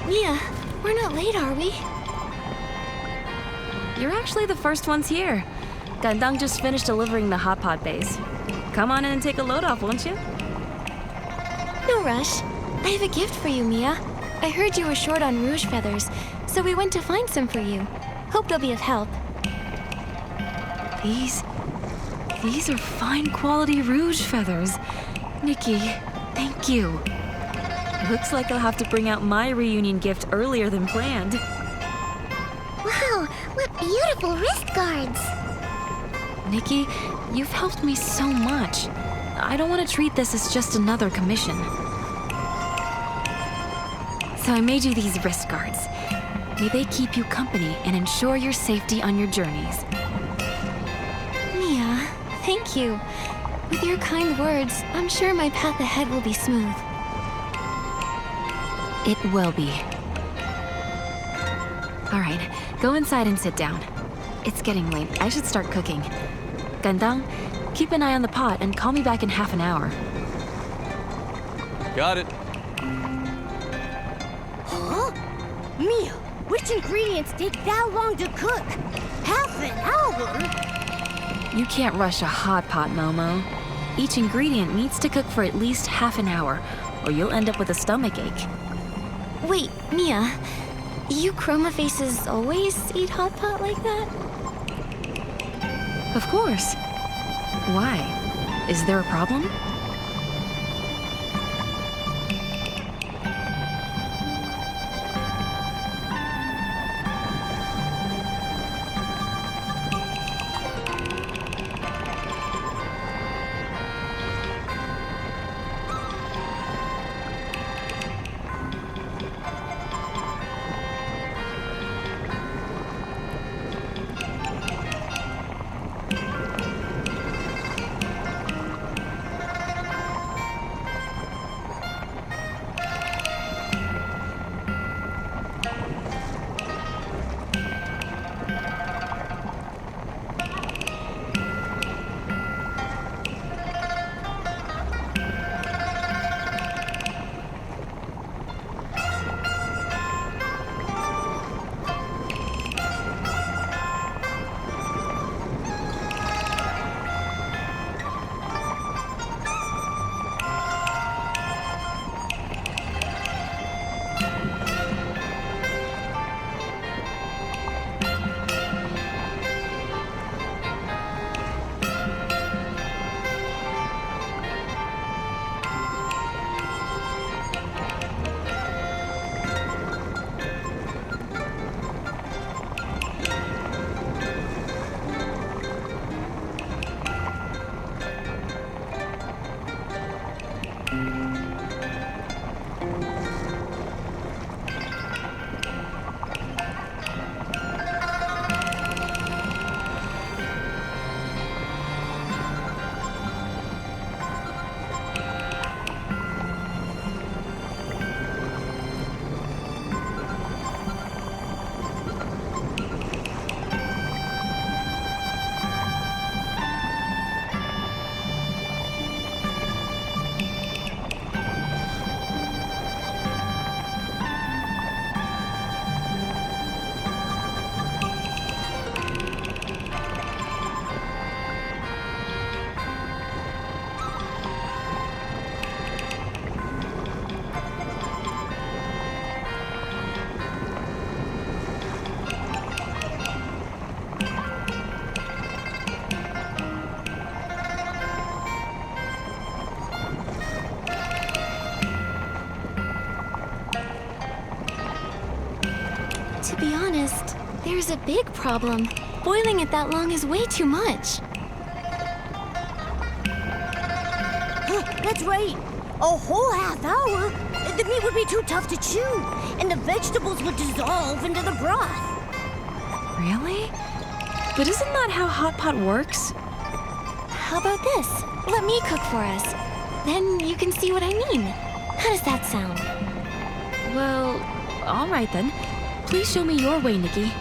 Mia, we're not late, are we? You're actually the first ones here. Gandang just finished delivering the hot pot base. Come on in and take a load off, won't you? No rush. I have a gift for you, Mia. I heard you were short on rouge feathers, so we went to find some for you. Hope they'll be of help. These are fine quality rouge feathers. Nikki, thank you. Looks like I'll have to bring out my reunion gift earlier than planned. Wow, what beautiful wrist guards! Nikki, you've helped me so much. I don't want to treat this as just another commission. So I made you these wrist guards. May they keep you company and ensure your safety on your journeys. Mia, thank you. With your kind words, I'm sure my path ahead will be smooth. It will be. All right, go inside and sit down. It's getting late. I should start cooking. Gandang, keep an eye on the pot and call me back in half an hour. Got it. Huh? Mia, which ingredients take that long to cook? Half an hour? You can't rush a hot pot, Momo. Each ingredient needs to cook for at least half an hour, or you'll end up with a stomachache. Wait, Mia, you chroma faces always eat hot pot like that? Of course. Why? Is there a problem? To be honest, there's a big problem. Boiling it that long is way too much. That's right. A whole half hour? The meat would be too tough to chew, and the vegetables would dissolve into the broth. Really? But isn't that how hot pot works? How about this? Let me cook for us. Then you can see what I mean. How does that sound? Well, all right then. Please show me your way, Nikki.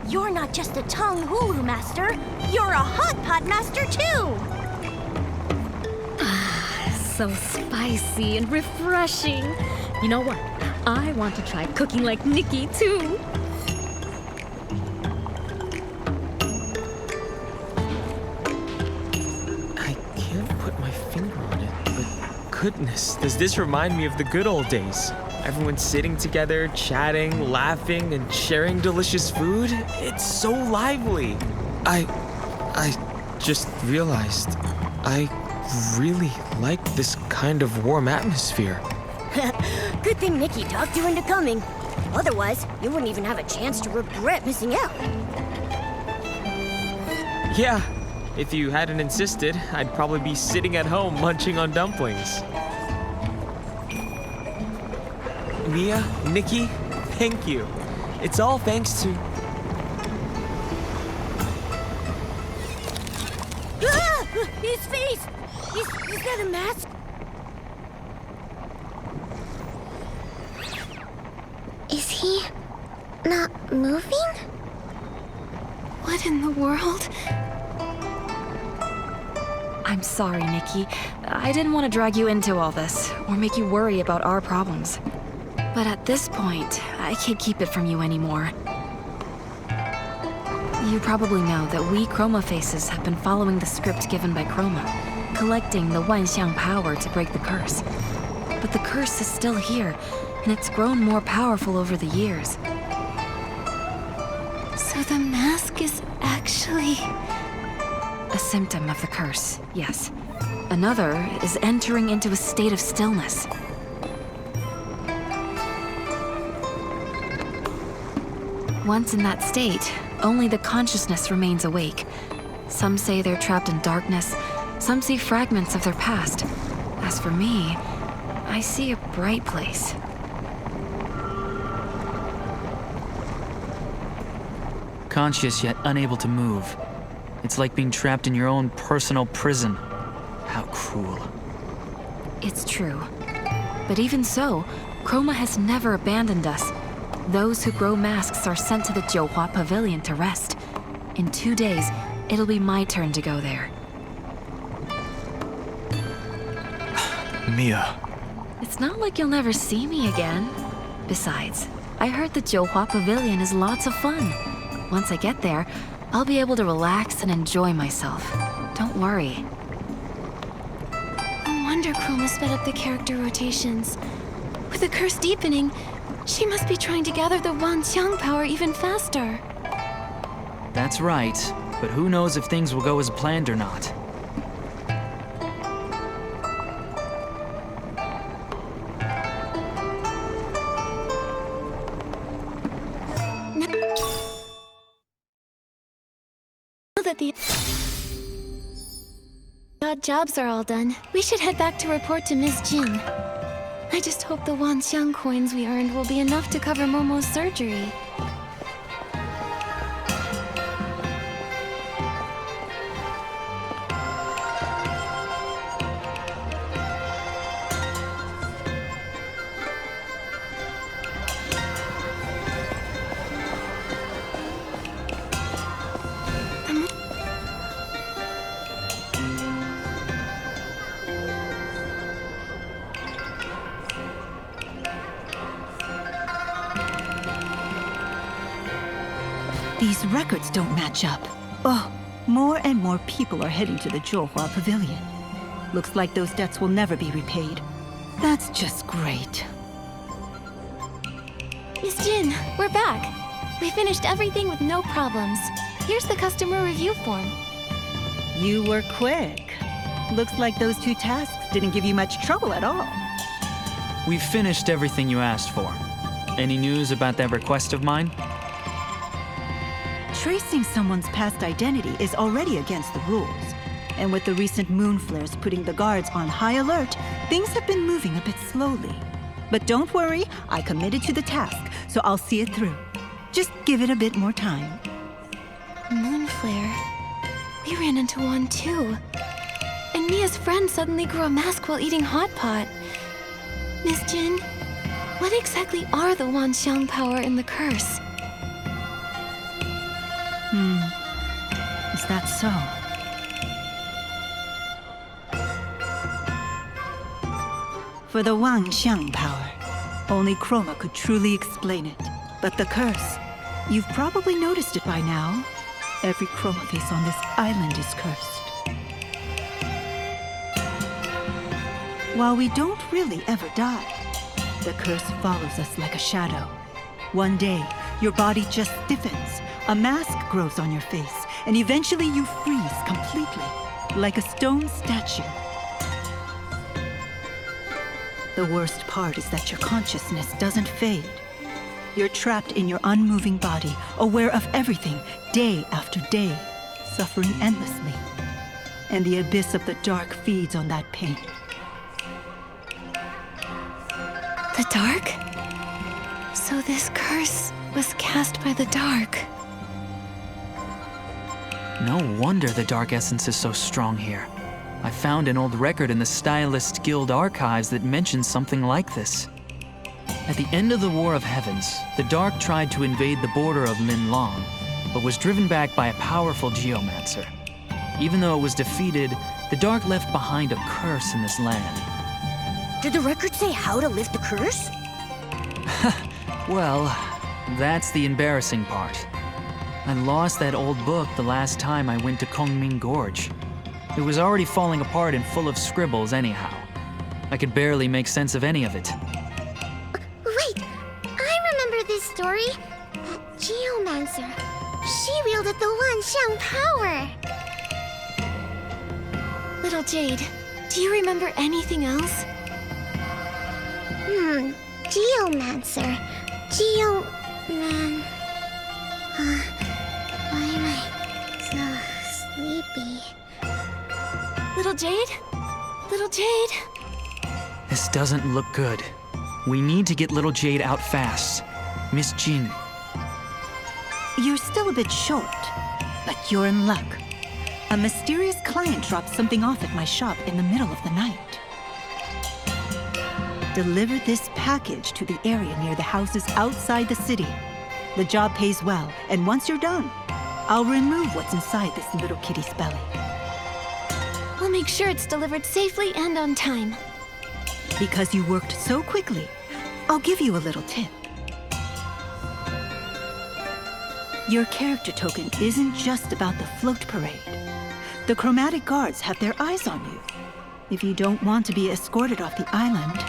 You're not just a Tong Hulu master, you're a hot pot master too! So spicy and refreshing. You know what? I want to try cooking like Nikki too. I can't put my finger on it, but goodness, does this remind me of the good old days? Everyone sitting together, chatting, laughing, and sharing delicious food. It's so lively. I just realized I really like this kind of warm atmosphere. Good thing Nikki talked you into coming. Otherwise, you wouldn't even have a chance to regret missing out. Yeah, if you hadn't insisted, I'd probably be sitting at home munching on dumplings. Mia, Nikki, thank you. It's all thanks to... Ah! His face! Is that a mask? Is he not moving? What in the world? I'm sorry, Nikki. I didn't want to drag you into all this, or make you worry about our problems. But at this point, I can't keep it from you anymore. You probably know that we Chroma Faces have been following the script given by Chroma, collecting the Wanxiang power to break the curse. But the curse is still here, and it's grown more powerful over the years. So the mask is actually... A symptom of the curse, yes. Another is entering into a state of stillness. Once in that state, only the consciousness remains awake. Some say they're trapped in darkness, some see fragments of their past. As for me, I see a bright place. Conscious yet unable to move. It's like being trapped in your own personal prison. How cruel. It's true. But even so, Chroma has never abandoned us. Those who grow masks are sent to the Jiuhua Pavilion to rest. In 2 days, it'll be my turn to go there. Mia. It's not like you'll never see me again. Besides, I heard the Jiuhua Pavilion is lots of fun. Once I get there, I'll be able to relax and enjoy myself. Don't worry. No wonder Chroma sped up the character rotations. With the curse deepening, she must be trying to gather the Wanxiang power even faster. That's right. But who knows if things will go as planned or not. Now that the odd jobs are all done, we should head back to report to Ms. Jin. I just hope the Wanxiang coins we earned will be enough to cover Momo's surgery. These records don't match up. Oh, more and more people are heading to the Jiuhua Pavilion. Looks like those debts will never be repaid. That's just great. Miss Jin, we're back. We finished everything with no problems. Here's the customer review form. You were quick. Looks like those 2 tasks didn't give you much trouble at all. We've finished everything you asked for. Any news about that request of mine? Tracing someone's past identity is already against the rules. And with the recent moon flares putting the guards on high alert, things have been moving a bit slowly. But don't worry, I committed to the task, so I'll see it through. Just give it a bit more time. Moon flare. We ran into one too. And Mia's friend suddenly grew a mask while eating hot pot. Miss Jin, what exactly are the Wanxiang power in the curse? Is that so? For the Wanxiang power, only Chroma could truly explain it. But the curse, you've probably noticed it by now. Every Chroma face on this island is cursed. While we don't really ever die, the curse follows us like a shadow. One day, your body just stiffens, a mask grows on your face, and eventually you freeze completely, like a stone statue. The worst part is that your consciousness doesn't fade. You're trapped in your unmoving body, aware of everything, day after day, suffering endlessly. And the abyss of the dark feeds on that pain. The dark? So this curse was cast by the dark. No wonder the dark essence is so strong here. I found an old record in the Stylist Guild archives that mentions something like this. At the end of the War of Heavens, the Dark tried to invade the border of Lin Long, but was driven back by a powerful geomancer. Even though it was defeated, the Dark left behind a curse in this land. Did the record say how to lift the curse? Well, that's the embarrassing part. I lost that old book the last time I went to Kongming Gorge. It was already falling apart and full of scribbles anyhow. I could barely make sense of any of it. Wait, I remember this story. That geomancer. She wielded the Wanxiang power. Little Jade, do you remember anything else? Geomancer. Geoman. Why am I so sleepy? Little Jade? Little Jade? This doesn't look good. We need to get little Jade out fast. Miss Jin. You're still a bit short, but you're in luck. A mysterious client dropped something off at my shop in the middle of the night. Deliver this package to the area near the houses outside the city. The job pays well, and once you're done, I'll remove what's inside this little kitty's belly. We'll make sure it's delivered safely and on time. Because you worked so quickly, I'll give you a little tip. Your character token isn't just about the float parade. The chromatic guards have their eyes on you. If you don't want to be escorted off the island...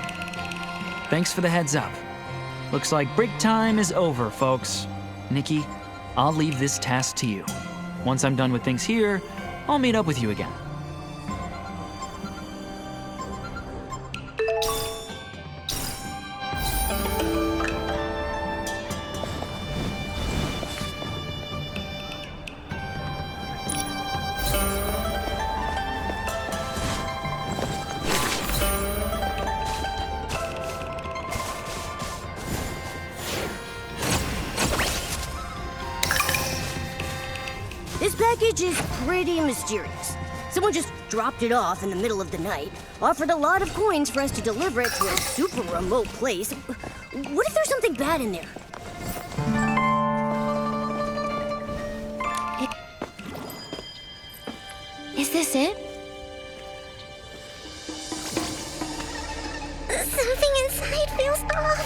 Thanks for the heads up. Looks like break time is over, folks. Nikki, I'll leave this task to you. Once I'm done with things here, I'll meet up with you again. This package is pretty mysterious. Someone just dropped it off in the middle of the night, offered a lot of coins for us to deliver it to a super remote place. What if there's something bad in there? Is this it? Something inside feels off.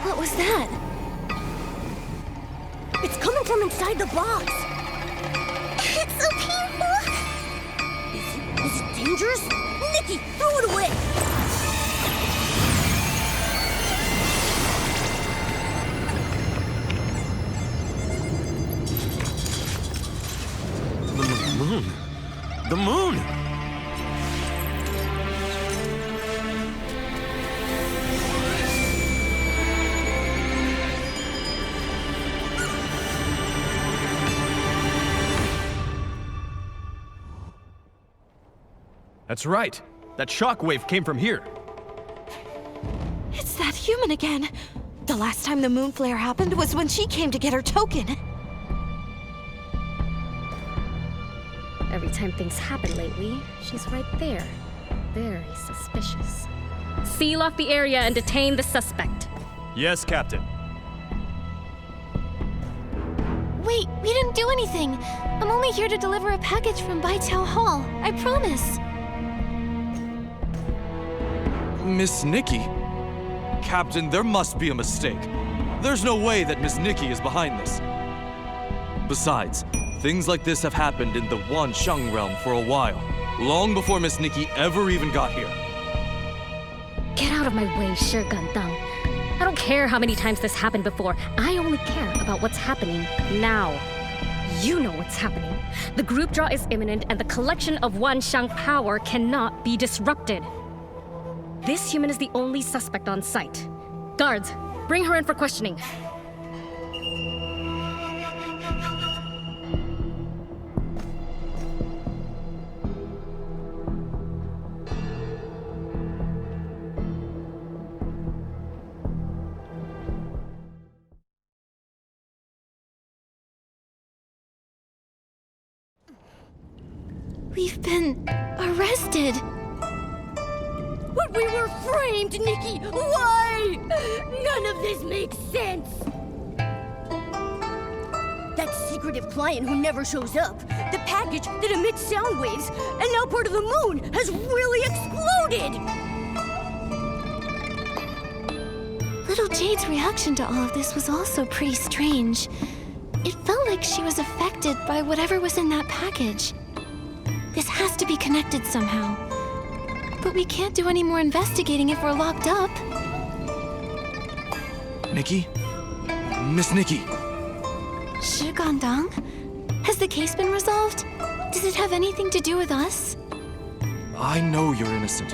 What was that? It's coming from inside the box. It's so painful. Is it dangerous? Nikki, throw it away! The moon! That's right. That shockwave came from here. It's that human again. The last time the moon flare happened was when she came to get her token. Every time things happen lately, she's right there. Very suspicious. Seal off the area and detain the suspect. Yes, Captain. Wait, we didn't do anything. I'm only here to deliver a package from Baitao Hall. I promise. Miss Nikki? Captain, there must be a mistake. There's no way that Miss Nikki is behind this. Besides, things like this have happened in the Wanxiang realm for a while. long before Miss Nikki ever even got here. Get out of my way, Shi Gandang. I don't care how many times this happened before. I only care about what's happening now. You know what's happening. The group draw is imminent, and the collection of Wanxiang power cannot be disrupted. This human is the only suspect on site. Guards, bring her in for questioning. We've been arrested. But we were framed, Nikki! Why? None of this makes sense! That secretive client who never shows up, the package that emits sound waves, and now part of the moon has really exploded! Little Jade's reaction to all of this was also pretty strange. It felt like she was affected by whatever was in that package. This has to be connected somehow. But we can't do any more investigating if we're locked up. Nikki? Miss Nikki! Shi Gandang? Has the case been resolved? Does it have anything to do with us? I know you're innocent.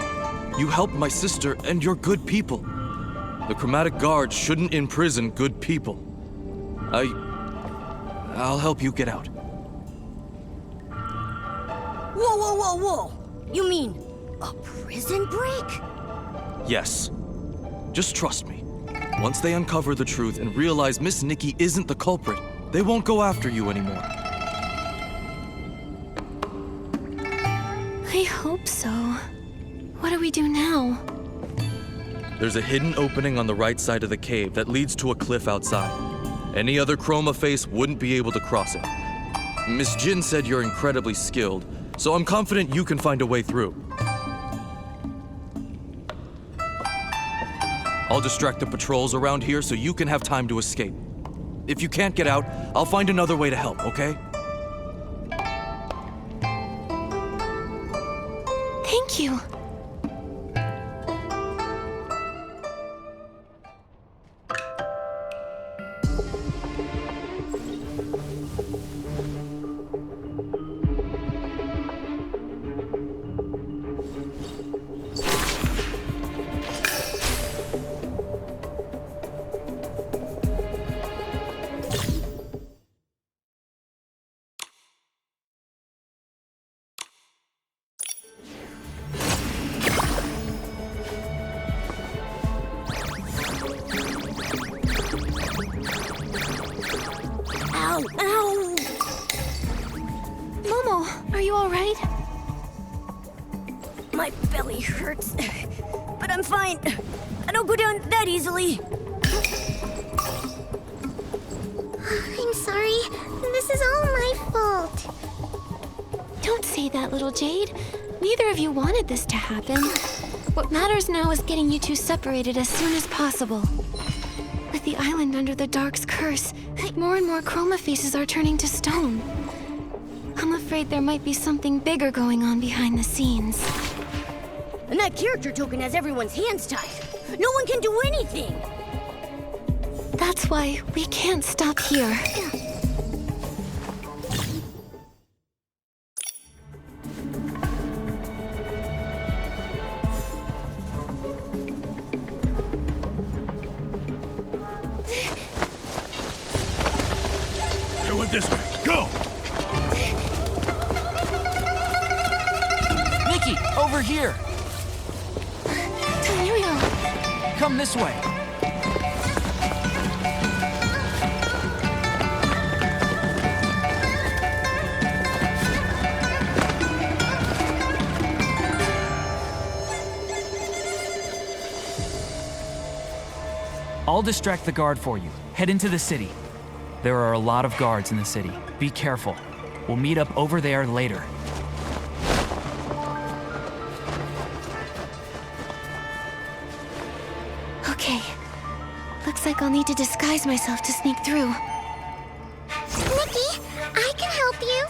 You helped my sister, and you're good people. The Chromatic Guard shouldn't imprison good people. I'll help you get out. Whoa, whoa, whoa, whoa! You mean a prison break? Yes. Just trust me. Once they uncover the truth and realize Miss Nikki isn't the culprit, they won't go after you anymore. I hope so. What do we do now? There's a hidden opening on the right side of the cave that leads to a cliff outside. Any other Chroma face wouldn't be able to cross it. Miss Jin said you're incredibly skilled, so I'm confident you can find a way through. I'll distract the patrols around here so you can have time to escape. If you can't get out, I'll find another way to help, okay? Thank you. Ow! Ow! Momo, are you all right? My belly hurts. But I'm fine. I don't go down that easily. I'm sorry. This is all my fault. Don't say that, little Jade. Neither of you wanted this to happen. What matters now is getting you two separated as soon as possible. With the island under the Dark's curse, more and more Chroma faces are turning to stone. I'm afraid there might be something bigger going on behind the scenes. And that character token has everyone's hands tied. No one can do anything. That's why we can't stop here. They went this way. Go! Nikki, over here! Tanuyo! Come this way. I'll distract the guard for you. Head into the city. There are a lot of guards in the city. Be careful. We'll meet up over there later. Okay. Looks like I'll need to disguise myself to sneak through. Nikki, I can help you.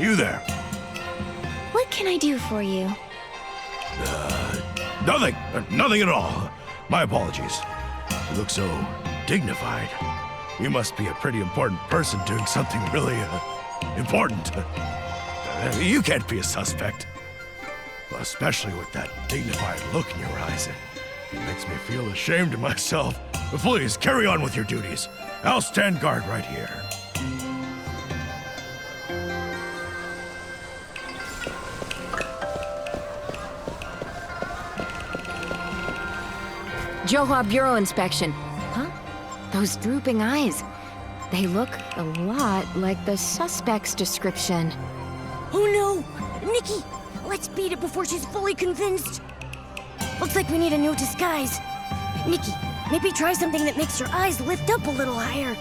You there? What can I do for you? Nothing. Nothing at all. My apologies. You look so dignified. You must be a pretty important person doing something really important. You can't be a suspect. Well, especially with that dignified look in your eyes. It makes me feel ashamed of myself. But please, carry on with your duties. I'll stand guard right here. Johua Bureau inspection. Huh? Those drooping eyes. They look a lot like the suspect's description. Oh no! Nikki! Let's beat it before she's fully convinced. Looks like we need a new disguise. Nikki, maybe try something that makes your eyes lift up a little higher.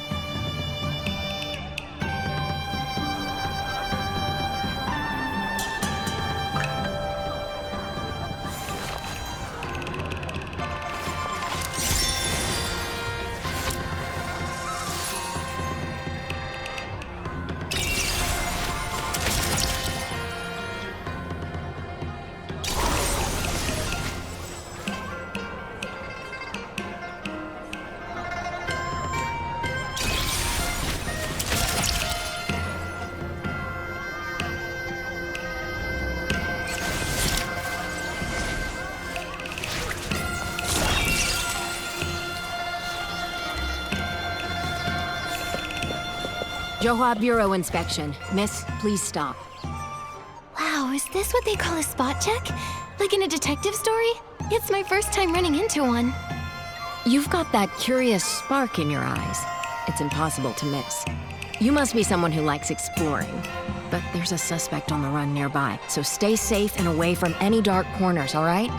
Johua Bureau inspection. Miss, please stop. Wow, is this what they call a spot check? Like in a detective story? It's my first time running into one. You've got that curious spark in your eyes. It's impossible to miss. You must be someone who likes exploring. But there's a suspect on the run nearby, so stay safe and away from any dark corners, all right?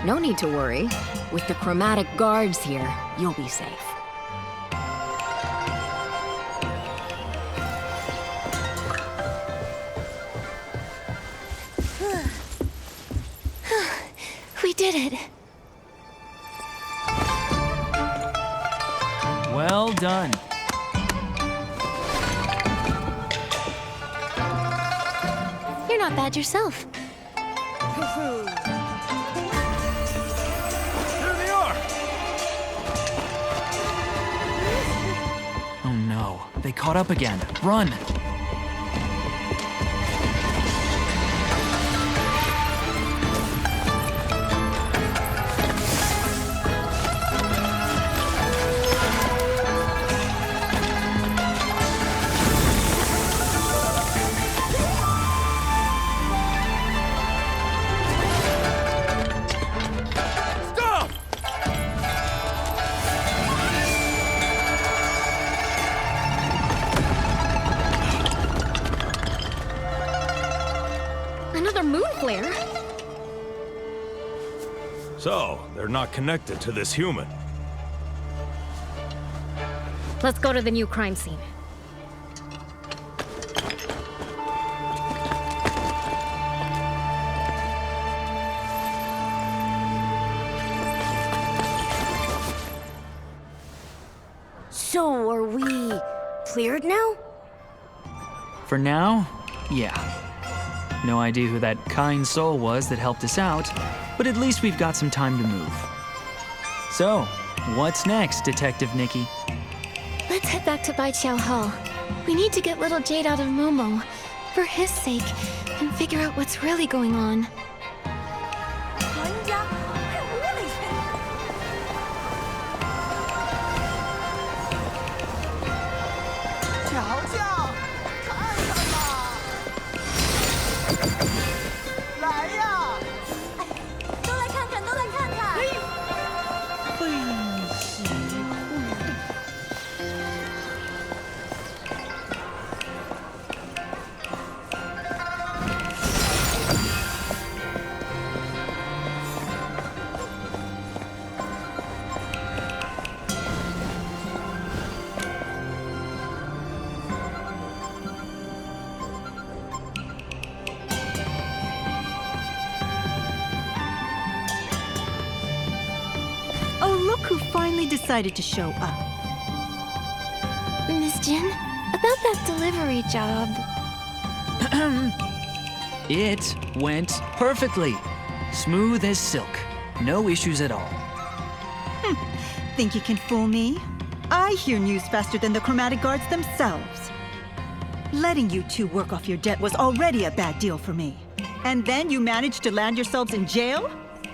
No need to worry. With the chromatic guards here, you'll be safe. We did it. Well done. You're not bad yourself. There they are! Oh no, they caught up again. Run! Another moon flare? So, they're not connected to this human. Let's go to the new crime scene. So, are we cleared now? For now, yeah. No idea who that kind soul was that helped us out, but at least we've got some time to move. So, what's next, Detective Nikki? Let's head back to Baiqiao Hall. We need to get little Jade out of Momo, for his sake, and figure out what's really going on. Oh, look who finally decided to show up. Miss Jin, about that delivery job. It went perfectly. Smooth as silk. No issues at all. Think you can fool me? I hear news faster than the chromatic guards themselves. Letting you two work off your debt was already a bad deal for me. And then you managed to land yourselves in jail?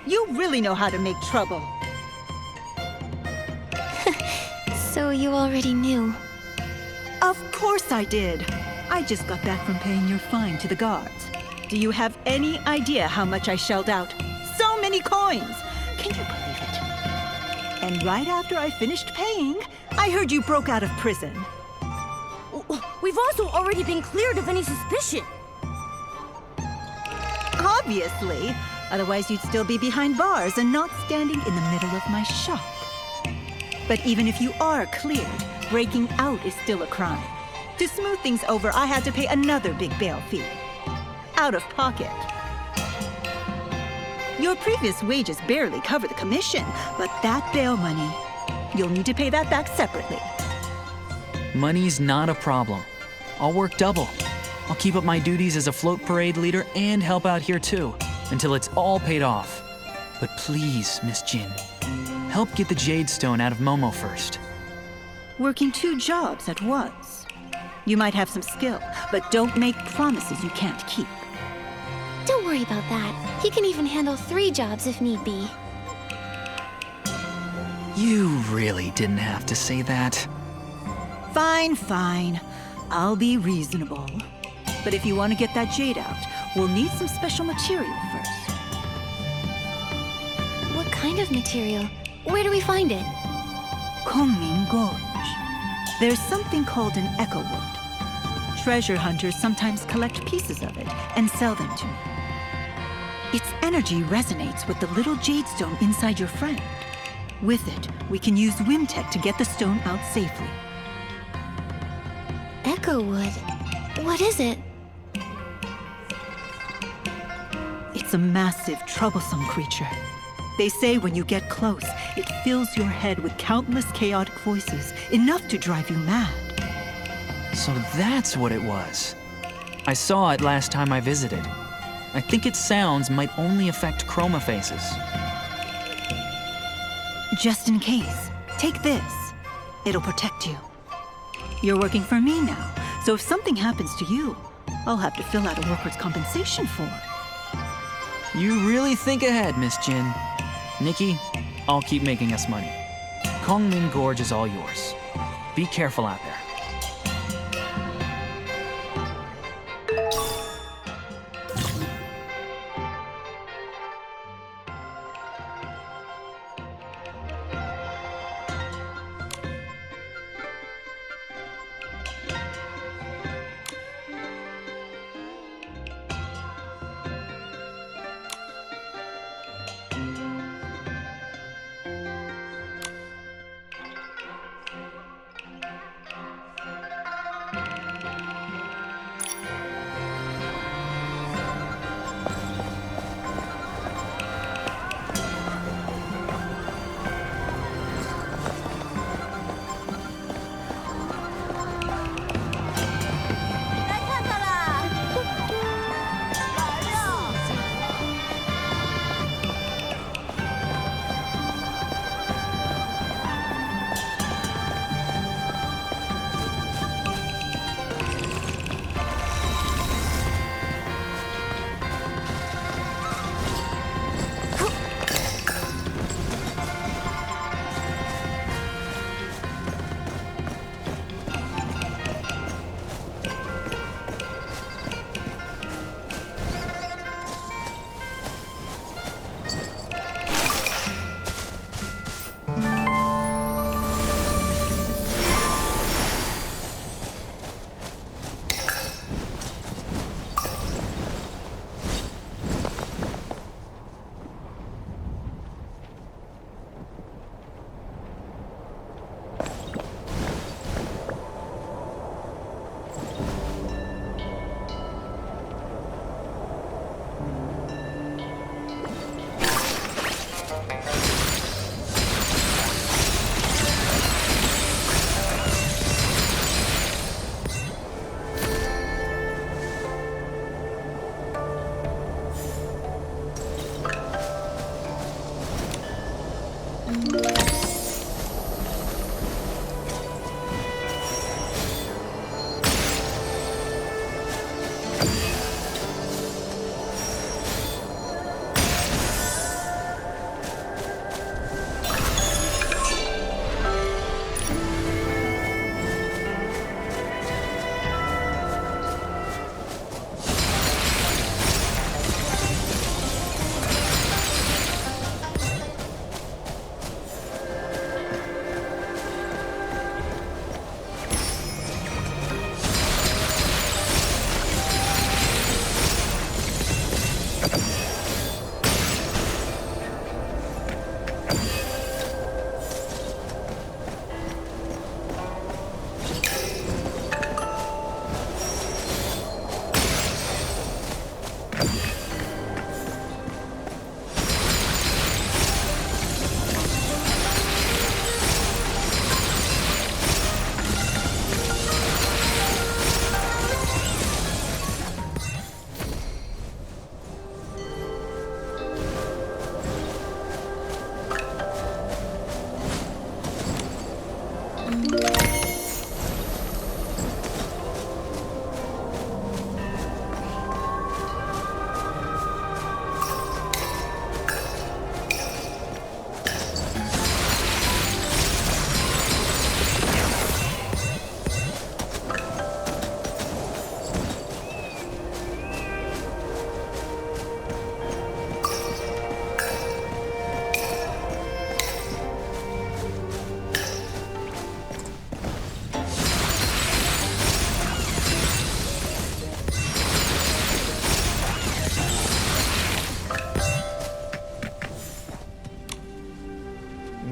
You really know how to make trouble. So you already knew. Of course I did. I just got back from paying your fine to the guards. Do you have any idea how much I shelled out? So many coins! Can you believe it? And right after I finished paying, I heard you broke out of prison. We've also already been cleared of any suspicion. Obviously. Otherwise, you'd still be behind bars and not standing in the middle of my shop. But even if you are cleared, breaking out is still a crime. To smooth things over, I had to pay another big bail fee. Out of pocket. Your previous wages barely cover the commission, but that bail money, you'll need to pay that back separately. Money's not a problem. I'll work double. I'll keep up my duties as a float parade leader and help out here too, until it's all paid off. But please, Miss Jin, help get the Jade Stone out of Momo first. Working 2 jobs at once. You might have some skill, but don't make promises you can't keep. Don't worry about that. He can even handle 3 jobs if need be. You really didn't have to say that. Fine, fine. I'll be reasonable. But if you want to get that jade out, we'll need some special material first. What kind of material? Where do we find it? Kongming Gorge. There's something called an echo wood. Treasure hunters sometimes collect pieces of it and sell them to me. Its energy resonates with the little jade stone inside your friend. With it, we can use Wimtech to get the stone out safely. Echo wood? What is it? It's a massive, troublesome creature. They say when you get close, it fills your head with countless chaotic voices, enough to drive you mad. So that's what it was. I saw it last time I visited. I think its sounds might only affect chroma faces. Just in case, take this. It'll protect you. You're working for me now, so if something happens to you, I'll have to fill out a workers' compensation form. You really think ahead, Miss Jin. Nikki, I'll keep making us money. Kongming Gorge is all yours. Be careful out there.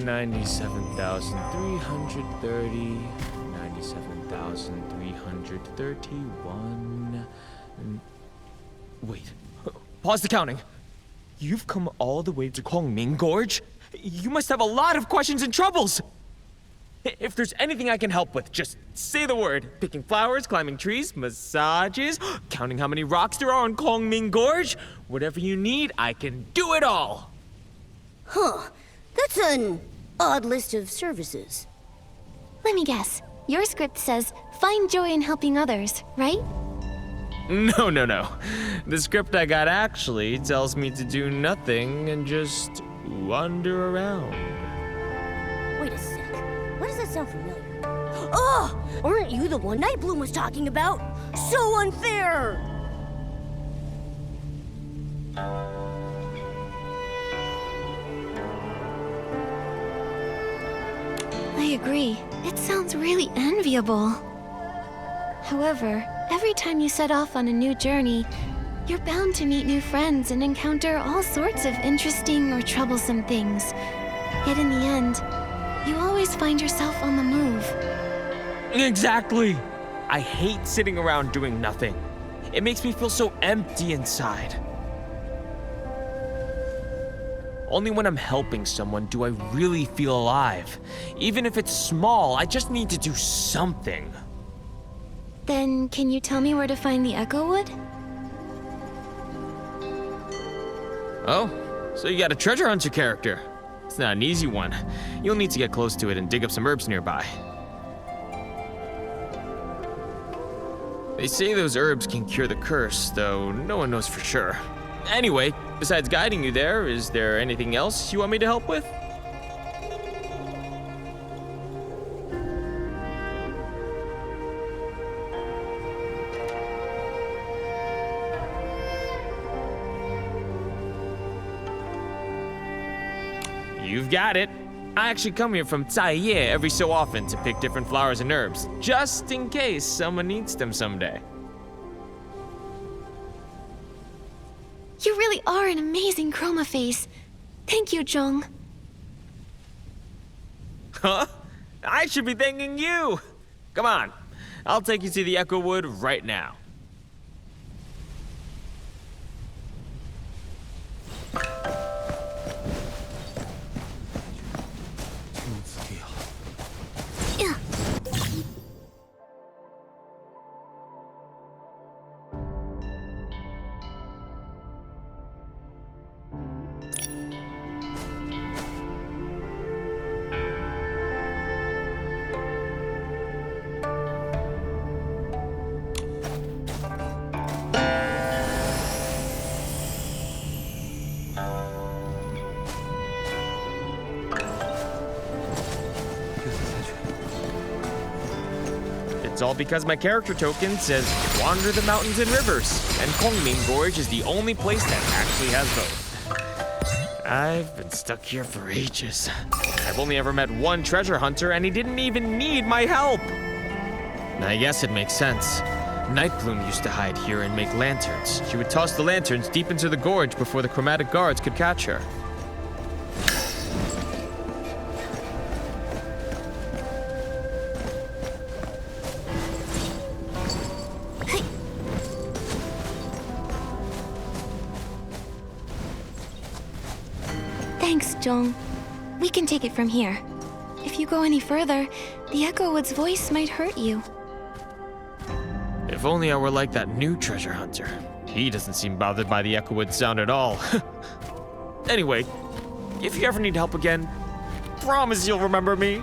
$97,330, 97,331. Wait, pause the counting. You've come all the way to Kwangming Gorge? You must have a lot of questions and troubles. If there's anything I can help with, just say the word. Picking flowers, climbing trees, massages, counting how many rocks there are on Kwangming Gorge. Whatever you need, I can do it all. Huh. That's an odd list of services. Let me guess. Your script says, find joy in helping others, right? No. The script I got actually tells me to do nothing and just wander around. Wait a sec. Why does that sound familiar? Oh! Aren't you the one Nightbloom was talking about? So unfair! I agree. It sounds really enviable. However, every time you set off on a new journey, you're bound to meet new friends and encounter all sorts of interesting or troublesome things. Yet in the end, you always find yourself on the move. Exactly! I hate sitting around doing nothing. It makes me feel so empty inside. Only when I'm helping someone do I really feel alive. Even if it's small, I just need to do something. Then, can you tell me where to find the Echo Wood? Oh, so you got a treasure hunter character. It's not an easy one. You'll need to get close to it and dig up some herbs nearby. They say those herbs can cure the curse, though no one knows for sure. Anyway, besides guiding you there, is there anything else you want me to help with? You've got it. I actually come here from Taiye every so often to pick different flowers and herbs, just in case someone needs them someday. You really are an amazing chroma face. Thank you, Jong. Huh? I should be thanking you. Come on, I'll take you to the Echo Wood right now. It's all because my character token says wander the mountains and rivers, and Kongming Gorge is the only place that actually has both. I've been stuck here for ages. I've only ever met one treasure hunter, and he didn't even need my help. I guess it makes sense. Nightbloom used to hide here and make lanterns. She would toss the lanterns deep into the gorge before the chromatic guards could catch her. Thanks, Jong. We can take it from here. If you go any further, the Echowood's voice might hurt you. If only I were like that new treasure hunter. He doesn't seem bothered by the Echowood sound at all. Anyway, if you ever need help again, promise you'll remember me.